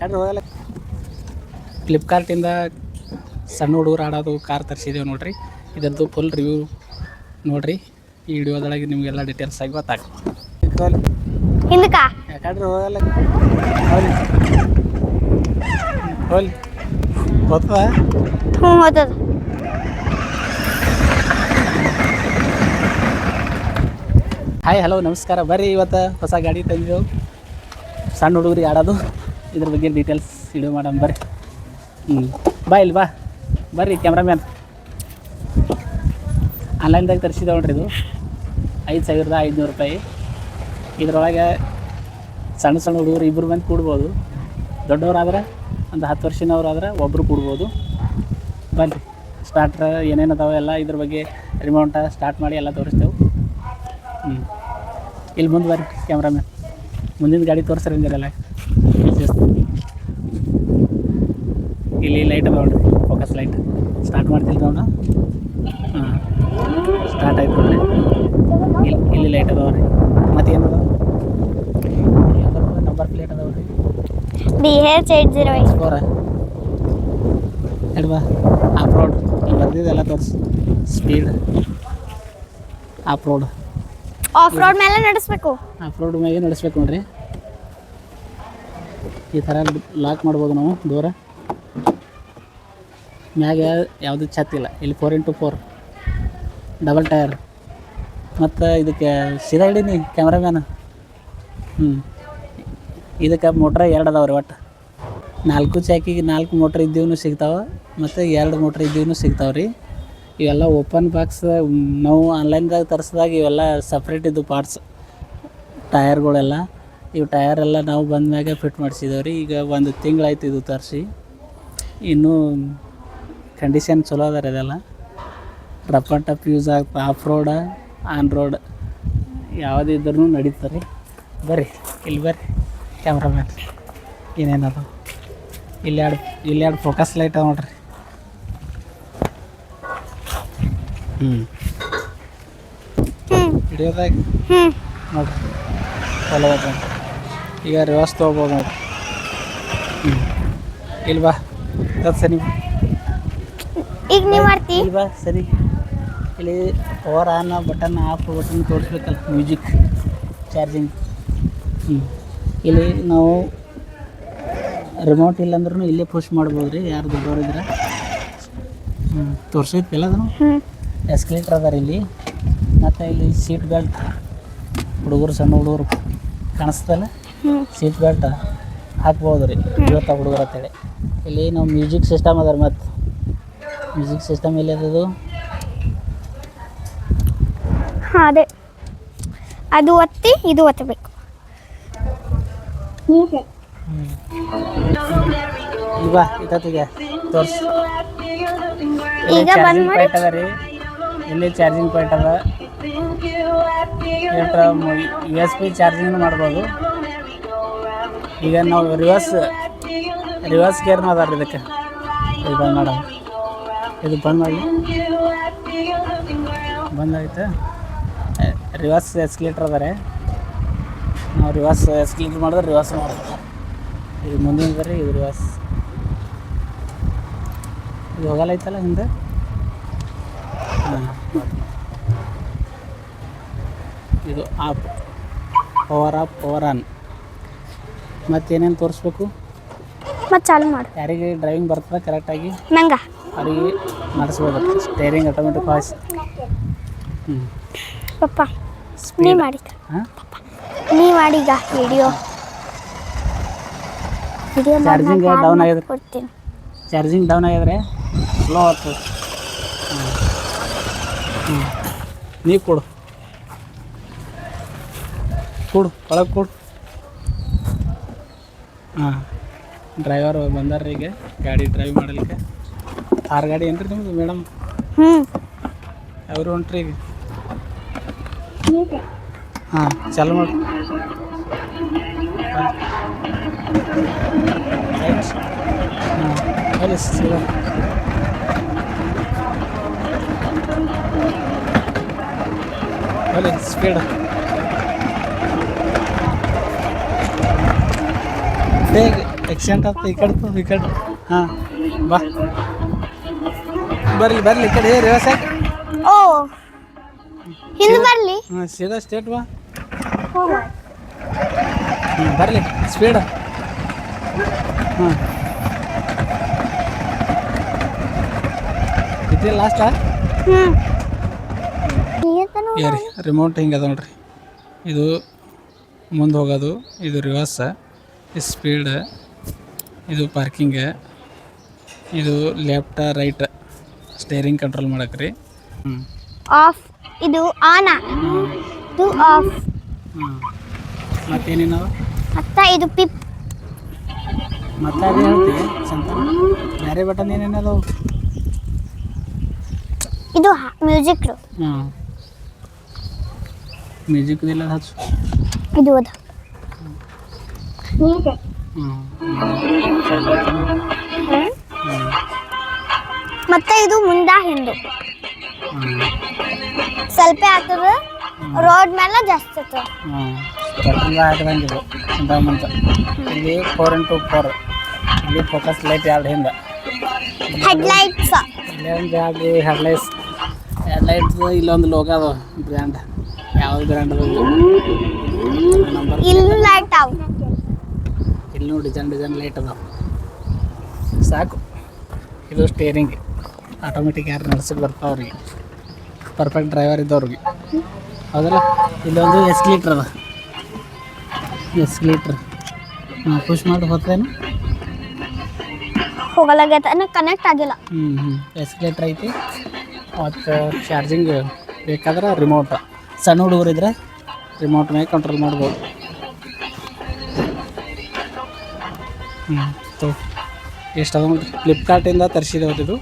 ಯಾಕಂದ್ರೆ ಹೋಗಲ್ಲ. ಫ್ಲಿಪ್ಕಾರ್ಟಿಂದ ಸಣ್ಣ ಹುಡುಗರು ಆಡೋದು ಕಾರ್ ತರಿಸಿದ್ದೇವೆ ನೋಡಿರಿ. ಇದರದ್ದು ಫುಲ್ ರಿವ್ಯೂ ನೋಡಿರಿ ಈ ವಿಡಿಯೋದೊಳಗೆ ನಿಮಗೆಲ್ಲ ಡೀಟೇಲ್ಸ್ ಆಗಿ ಗೊತ್ತಾಗ್ತದೆ. ಯಾಕಂದ್ರೆ ಹೋಗಲ್ಲ ಹೋಲಿ ಗೊತ್ತದ. ಹಾಯ್ ಹಲೋ ನಮಸ್ಕಾರ. ಬರ್ರಿ ಇವತ್ತು ಹೊಸ ಗಾಡಿ ತಂದಿದ್ದೆವು, ಸಣ್ಣ ಹುಡುಗರಿಗೆ ಆಡೋದು. ಇದ್ರ ಬಗ್ಗೆ ಡೀಟೇಲ್ಸ್ ವಿಡಿಯೋ ಮಾಡೋಣ ಬರ್ರಿ. ಬಾ ಇಲ್ಲಿ ಬಾ ಬರ್ರಿ ಕ್ಯಾಮ್ರಾಮ್ಯಾನ್. ಆನ್ಲೈನ್ದಾಗ ತರಿಸಿದ ನೋಡ್ರಿ. ಇದು 5,500 ರೂಪಾಯಿ. ಇದರೊಳಗೆ ಸಣ್ಣ ಸಣ್ಣ ಹುಡುಗರು ಇಬ್ಬರು ಮಂದಿ ಕೂಡ್ಬೋದು. ದೊಡ್ಡವರಾದ್ರೆ ಒಂದು 10 ವರ್ಷನವ್ರಾದ್ರೆ ಒಬ್ಬರು ಕೂಡ್ಬೋದು. ಬನ್ರಿ ಸ್ಟಾರ್ಟ್ರ್ ಏನೇನು ಅದಾವೆ ಎಲ್ಲ ಇದ್ರ ಬಗ್ಗೆ ರಿಮೋಟ ಸ್ಟಾರ್ಟ್ ಮಾಡಿ ಎಲ್ಲ ತೋರಿಸ್ತೇವೆ. ಇಲ್ಲಿ ಮುಂದೆ ಬರ್ರಿ ಕ್ಯಾಮ್ರಾಮ್ಯಾನ್, ಮುಂದಿನ ಗಾಡಿ ತೋರಿಸ್ರಿ ಅಂದಿರಲ್ಲ. ಇಲ್ಲಿ ಲೈಟ್ ಅದಾವ ನೋಡ್ರಿ, ಫೋಕಸ್ ಲೈಟ್. ಸ್ಟಾರ್ಟ್ ಮಾಡ್ತಿಲ್ಲ ನಾವು. ಸ್ಟಾರ್ಟ್ ಆಯ್ತು ನೋಡ್ರಿ. ಇಲ್ಲಿ ಲೈಟ್ ಅದಾವ ರೀ. ಮತ್ತೇನು ಅದಾವ? ನಂಬರ್ ಪ್ಲೇಟ್ ಅದಾವ ರೀ. BH80 ಎಡ್ಬಾ ಆಫ್ ರೋಡ್ ಇಲ್ಲಿ ಬರ್ದಿದ್ದೆಲ್ಲ ತೋರಿಸಿ. ಸ್ಪೀಡ್ ಆಫ್ ರೋಡ್ ಮೇಲೆ ನಡೆಸಬೇಕು. ಆಫ್ ರೋಡ್ ಮ್ಯಾಗೆ ನಡೆಸ್ಬೇಕು ನೋಡ್ರಿ. ಈ ಥರ ಲಾಕ್ ಮಾಡ್ಬೋದು ನಾವು ಡೋರ. ಮ್ಯಾಗೆ ಯಾವುದೂ ಛತ್ತಿಲ್ಲ. ಇಲ್ಲಿ 4x4 ಡಬಲ್ ಟಯರ್. ಮತ್ತು ಇದಕ್ಕೆ ಸೀದಾ ಹಿಡೀನಿ ಕ್ಯಾಮ್ರಾಮ್ಯಾನ್. ಇದಕ್ಕೆ ಮೋಟ್ರ್ 2 ಅದಾವೆ ರೀ. ಒಟ್ಟು 4 ಚಾಕಿಗೆ 4 ಮೋಟ್ರ್ ಇದ್ದೀವೂ ಸಿಗ್ತಾವೆ, ಮತ್ತು 2 ಮೋಟ್ರ್ ಇದ್ದೀವೂ ಸಿಗ್ತಾವೆ ರೀ. ಇವೆಲ್ಲ ಓಪನ್ ಬಾಕ್ಸ್ ನಾವು ಆನ್ಲೈನ್ದಾಗ ತರಿಸಿದಾಗ ಇವೆಲ್ಲ ಸಪ್ರೇಟ್ ಇದ್ದು ಪಾರ್ಟ್ಸ್. ಟಯರ್ಗಳೆಲ್ಲ ಇವು ಟಯರೆಲ್ಲ ನಾವು ಬಂದ್ಮ್ಯಾಗೆ ಫಿಟ್ ಮಾಡಿಸಿದ್ದೇವೆ ರೀ. ಈಗ 1 ತಿಂಗಳಾಯ್ತು ಇದು ತರಿಸಿ. ಇನ್ನೂ ಕಂಡೀಷನ್ ಚಲೋ ಅದ ರೀ. ಇದೆಲ್ಲ ರಫ್ ಆ್ಯಂಡ್ ಟಫ್ ಯೂಸ್ ಆಗ್ತದೆ. ಆಫ್ ರೋಡ ಆನ್ ರೋಡ್ ಯಾವುದಿದ್ರೂ ನಡೀತಾರೆ. ಬರ್ರಿ ಇಲ್ಲಿ ಬರ್ರಿ ಕ್ಯಾಮ್ರಾಮ್ಯಾನ್. ಏನೇನದು ಇಲ್ಲಿ ಎರಡು ಫೋಕಸ್ ಲೈಟ್ ಅದ ನೋಡ್ರಿ. ಹಿಡಿಯೋದಾಗ ನೋಡ್ರಿ ಚಲೋ ಅದ. ಈಗ ರಿವರ್ಸ್ ತೊಗೋಬೋದು ನೋಡ್ರಿ. ಇಲ್ಲಿ ಬಾ ಸರಿ. ಈಗ ನೀವು ಮಾಡ್ತಿ ಇಲ್ಲಿ ಬಾ ಸರಿ. ಇಲ್ಲಿ power on button off button ತೋರಿಸ್ಬೇಕಲ್ಲ, ಮ್ಯೂಸಿಕ್ ಚಾರ್ಜಿಂಗ್. ಇಲ್ಲಿ ನಾವು ರಿಮೋಟ್ ಇಲ್ಲಾಂದ್ರೂ ಇಲ್ಲೇ ಪುಷ್ ಮಾಡ್ಬೋದು ರೀ. ಯಾರು ದೊಡ್ಡವರಿದ್ರೆ ತೋರಿಸೈತಿಲ್ಲ ಅದನ್ನು. ಎಸ್ಕಲೇಟ್ರ್ ಅದ ರೀ ಇಲ್ಲಿ. ಮತ್ತು ಇಲ್ಲಿ ಸೀಟ್ ಬೆಲ್ಟ್, ಹುಡುಗರು ಸಣ್ಣ ಹುಡುಗರು ಕಾಣಿಸ್ತಲ್ಲ, ಸೀಟ್ ಬೆಲ್ಟ್ ಹಾಕ್ಬೋದು ರೀ. ಇವತ್ತು ಹುಡುಗರು ಅಂತೇಳಿ ಇಲ್ಲಿ ನಾವು ಮ್ಯೂಸಿಕ್ ಸಿಸ್ಟಮ್ ಅದ ರೀ. ಮತ್ತು ಮ್ಯೂಸಿಕ್ ಸಿಸ್ಟಮ್ ಎಲ್ಲಿ ಅದದು? ಅದೇ ಅದು ಒತ್ತಿ ಇದು ಒತ್ತಬೇಕು. ಈಗ ಇತ್ತಿಗೆ ತೋರಿಸಿ. ಈಗ ಚಾರ್ಜಿಂಗ್ ಪಾಯಿಂಟ್ ಅದ ರೀ. ಇಲ್ಲಿ ಚಾರ್ಜಿಂಗ್ ಪಾಯಿಂಟ್ ಅದ. USB ಚಾರ್ಜಿಂಗ್ ಮಾಡ್ಬೋದು. ಈಗ ನಾವು ರಿವರ್ಸ್ ಗೇರ್ನೂ ಅದ ರೀ ಇದಕ್ಕೆ. ಇದು ಬಂದ್ ಮಾಡೋದು. ಇದು ಬಂದ್ ಮಾಡಿ ಬಂದಾಯ್ತು. ರಿವರ್ಸ್ ಎಸ್ಕಲೇಟ್ರ್ ಅದ ರೀ. ನಾವು ರಿವರ್ಸ್ ಎಸ್ಕಲೇಟ್ರ್ ಮಾಡಿದ್ರೆ ರಿವರ್ಸ್ ಮಾಡೋದು. ಇದು ಮುಂದಿನ ರೀ. ಇದು ರಿವರ್ಸ್. ಇದು ಹೋಗಲ್ಲ ಐತಲ್ಲ ಹಿಂದೆ. ಇದು off, power off, power on. ಮತ್ತೇನೇನು ತೋರಿಸ್ಬೇಕು? ಮತ್ತೆ ಚಾಲು ಮಾಡಿ. ಯಾರಿಗೆ ಡ್ರೈವಿಂಗ್ ಬರ್ತದೆ ಕರೆಕ್ಟಾಗಿ ನಂಗೆ ಅವರಿಗೆ ಮಾಡಿಸ್ಬೋದು. Steering automatic voice. ಪಪ್ಪ ನೀ ಮಾಡಿ. ನೀ ಮಾಡೀಗ ವಿಡಿಯೋ ಚಾರ್ಜಿಂಗ್ ಡೌನ್ ಆಗಿದ್ರೆ ಕೊಡ್ತೀನಿ. ಚಾರ್ಜಿಂಗ್ ಡೌನ್ ಆಗಿದ್ರೆ ಸ್ಲೋ ಆಗ್ತದೆ. ನೀ ಕೊಡು ಒಳಗೆ ಕೊಡು. ಡ್ರೈವರ್ ಬಂದಾರ್ರಿ ಈಗ ಗಾಡಿ ಡ್ರೈವ್ ಮಾಡಲಿಕ್ಕೆ. ಕಾರ್ ಗಾಡಿ ಏನ್ರಿ ನಿಮ್ಮದು ಮೇಡಮ್? ಅವರು ಹೊಂಟ್ರಿ ಈಗ. ಚಾಲು ಮಾಡಿ. ಸ್ಪೀಡ್ ಬೇಗ ಆಕ್ಸಿಡೆಂಟ್ ಆಗ್ತದೆ ಈ ಕಡೆ ಹಾಂ ಬಾ ಬರ್ಲಿ ಈ ಕಡೆ ರಿವರ್ಸ್ ಯಾಕೆ ಓ ಹಿಂದೆ ಬರಲಿ. ಹಾಂ ಸೀದಾ ಸ್ಟೇಟ್ ಬಾ ಬರಲಿ ಸ್ಪೀಡ್ ಹಾಂ ಇದೆ ಲಾಸ್ಟಾ ಏರಿ ರಿಮೋಟ್ ಹಿಂಗೆ ಅದ ನೋಡ್ರಿ ಇದು ಮುಂದೆ ಹೋಗೋದು ಇದು ರಿವರ್ಸ್ ಇದು ಸ್ಪೀಡ್ ಇದು ಪಾರ್ಕಿಂಗ್ ಇದು ಲೆಫ್ಟ್ ರೈಟ್ ಸ್ಟೇರಿಂಗ್ ಕಂಟ್ರೋಲ್ ಮಾಡಕ್ಕೆ ರೀ ಆಫ್ ಇದು ಆನ್ ಇದು ಆಫ್ ಮತ್ತೇನೇನವ ಇದು ಪಿಪ್ ಮತ್ತೆ ಅದೇ ಹೇಳ್ತಿ ಸಂತ ಬೇರೆ ಬಟನ್ ಏನೇನದು ಇದು ಮ್ಯೂಸಿಕ್ ಹಾಂ ಮ್ಯೂಸಿಕ್ದಿಲ್ಲ ಹಚ್ಚು ಇದು ಅದ ಮತ್ತೆ ಇದು ಮುಂದ ಹಿಂದು ಸ್ವಲ್ಪ ಆಗ್ತದ ರೋಡ್ ಮೇಲೆ ಜಾಸ್ತಿ ಆಗ್ತದ. ಹಾಕಿದಂಗಿದು ಅಂತ ಇಲ್ಲಿ 4x4 ಇಲ್ಲಿ ಫೋಕಸ್ ಲೈಟ್ ಎರಡು ಹಿಂದೆ ಹೆಡ್ಲೈಟ್ಸ್ ಇಲ್ಲೇ ಒಂದು ಎರಡು ಹೆಡ್ಲೈಟ್ಸ್ ಇಲ್ಲೊಂದು ಲೋಗೋ ಅದ ಬ್ರ್ಯಾಂಡ್ ಯಾವ್ದು ಬ್ರ್ಯಾಂಡ್ ಅದು ನಂಬರ್ ಇಲ್ಲಿ ಲೈಟ್ ಅವ ಇಲ್ಲಿ ನೋಡಿ ಡಿಸೈನ್ ಲೈಟ್ ಅದಾವ ಸಾಕು. ಇದು ಸ್ಟೇರಿಂಗ್ ಆಟೋಮೆಟಿಕ್ ಯಾರು ನಡೆಸಕ್ಕೆ ಬರ್ತಾವ್ರಿಗೆ ಪರ್ಫೆಕ್ಟ್ ಡ್ರೈವರ್ ಇದ್ದವ್ರಿಗೆ ಹೌದಲ್ಲ. ಇಲ್ಲೊಂದು ಎಸ್ಕಲೇಟ್ರ್ ಅದ ಎಸ್ಕಲೇಟ್ರ್ ಪುಷ್ ಮಾಡಿ ಹೋಗ್ತೇನೆ ಹೋಗಲಾಗೈತೆ ಕನೆಕ್ಟ್ ಆಗಿಲ್ಲ. ಎಸ್ಕಲೇಟ್ರ್ ಐತಿ ಮತ್ತು ಚಾರ್ಜಿಂಗ್ ಬೇಕಾದ್ರೆ ರಿಮೋಟ್ ಸಣ್ಣ ಹುಡುಗರಿದ್ರೆ ರಿಮೋಟ್ ಮೇಲೆ ಕಂಟ್ರೋಲ್ ಮಾಡ್ಬೋದು. ಎಷ್ಟು ಅದ ಫ್ಲಿಪ್ಕಾರ್ಟಿಂದ ತರಿಸಿದವ್ರು ಇದು